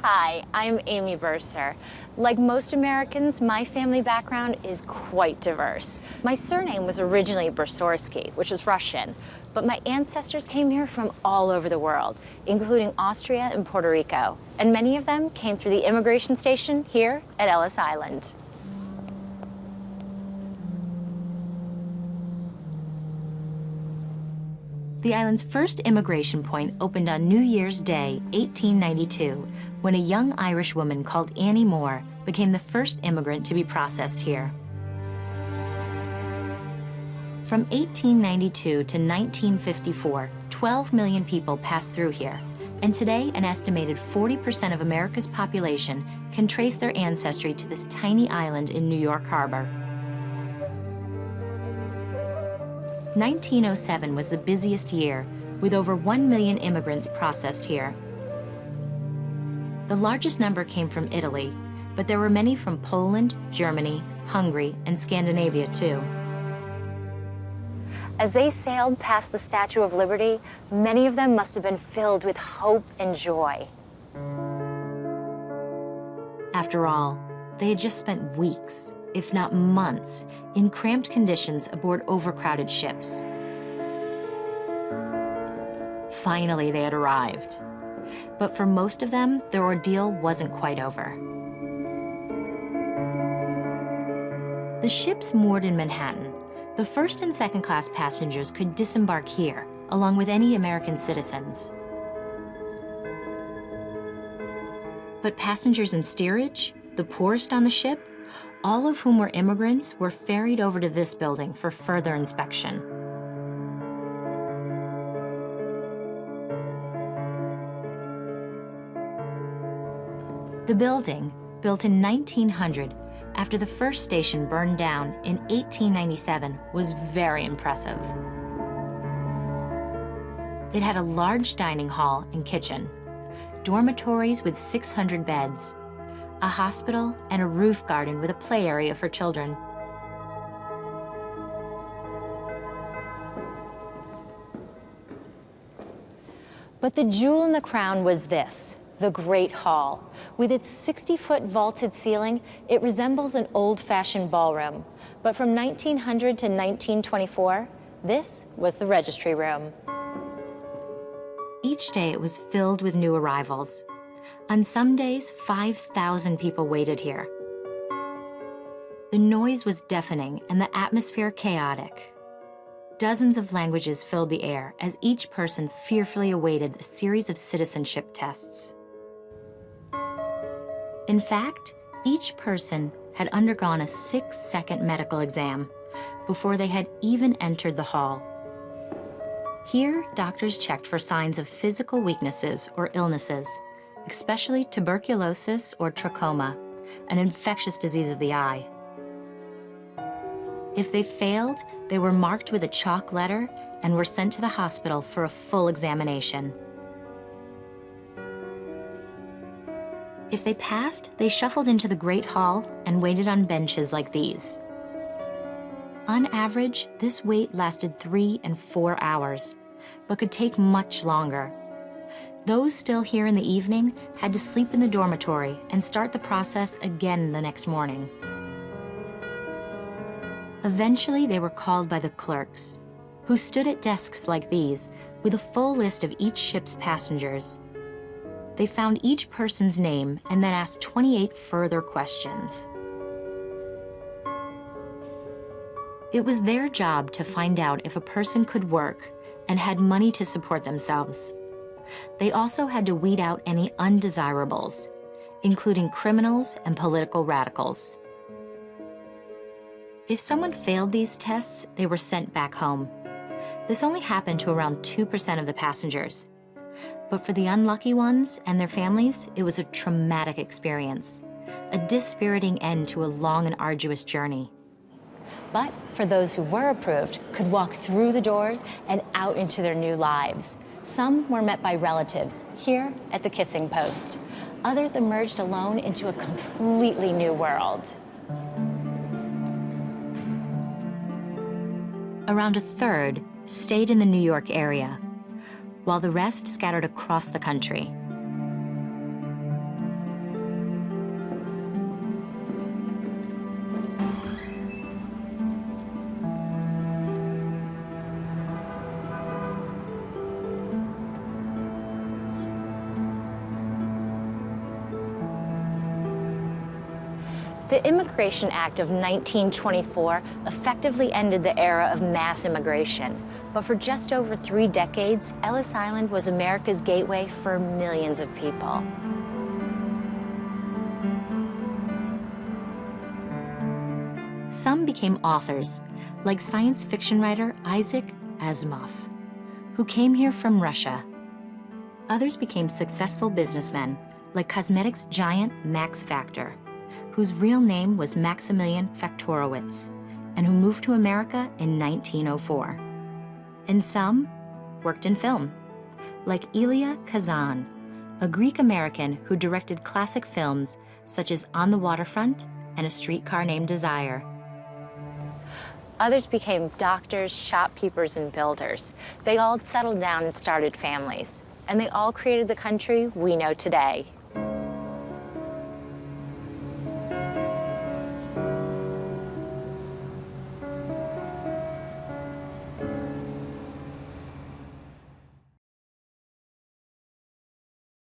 Hi, I'm Amy Burser. Like most Americans, my family background is quite diverse. My surname was originally Bersorsky, which is Russian, but my ancestors came here from all over the world, including Austria and Puerto Rico, and many of them came through the immigration station here at Ellis Island. The island's first immigration point opened on New Year's Day, 1892, when a young Irish woman called Annie Moore became the first immigrant to be processed here. From 1892 to 1954, 12 million people passed through here, and today an estimated 40% of America's population can trace their ancestry to this tiny island in New York Harbor. 1907 was the busiest year, with over 1 million immigrants processed here. The largest number came from Italy, but there were many from Poland, Germany, Hungary, and Scandinavia too. As they sailed past the Statue of Liberty, many of them must have been filled with hope and joy. After all, they had just spent weeks, if not months, in cramped conditions aboard overcrowded ships. Finally, they had arrived. But for most of them, their ordeal wasn't quite over. The ships moored in Manhattan. The first and second class passengers could disembark here, along with any American citizens. But passengers in steerage, the poorest on the ship, all of whom were immigrants, were ferried over to this building for further inspection. The building, built in 1900, after the first station burned down in 1897, was very impressive. It had a large dining hall and kitchen, dormitories with 600 beds, a hospital, and a roof garden with a play area for children. But the jewel in the crown was this, the Great Hall. With its 60-foot vaulted ceiling, it resembles an old-fashioned ballroom. But from 1900 to 1924, this was the registry room. Each day it was filled with new arrivals. On some days, 5,000 people waited here. The noise was deafening and the atmosphere chaotic. Dozens of languages filled the air as each person fearfully awaited a series of citizenship tests. In fact, each person had undergone a 6-second medical exam before they had even entered the hall. Here, doctors checked for signs of physical weaknesses or illnesses, especially tuberculosis or trachoma, an infectious disease of the eye. If they failed, they were marked with a chalk letter and were sent to the hospital for a full examination. If they passed, they shuffled into the Great Hall and waited on benches like these. On average, this wait lasted 3 and 4 hours, but could take much longer. Those still here in the evening had to sleep in the dormitory and start the process again the next morning. Eventually, they were called by the clerks, who stood at desks like these with a full list of each ship's passengers. They found each person's name and then asked 28 further questions. It was their job to find out if a person could work and had money to support themselves. They also had to weed out any undesirables, including criminals and political radicals. If someone failed these tests, they were sent back home. This only happened to around 2% of the passengers. But for the unlucky ones and their families, it was a traumatic experience, a dispiriting end to a long and arduous journey. But for those who were approved, could walk through the doors and out into their new lives. Some were met by relatives here at the Kissing Post. Others emerged alone into a completely new world. Around a third stayed in the New York area, while the rest scattered across the country. The Immigration Act of 1924 effectively ended the era of mass immigration. But for just over 3 decades, Ellis Island was America's gateway for millions of people. Some became authors, like science fiction writer Isaac Asimov, who came here from Russia. Others became successful businessmen, like cosmetics giant Max Factor, whose real name was Maximilian Faktorowicz, and who moved to America in 1904. And some worked in film, like Elia Kazan, a Greek-American who directed classic films such as On the Waterfront and A Streetcar Named Desire. Others became doctors, shopkeepers, and builders. They all settled down and started families, and they all created the country we know today.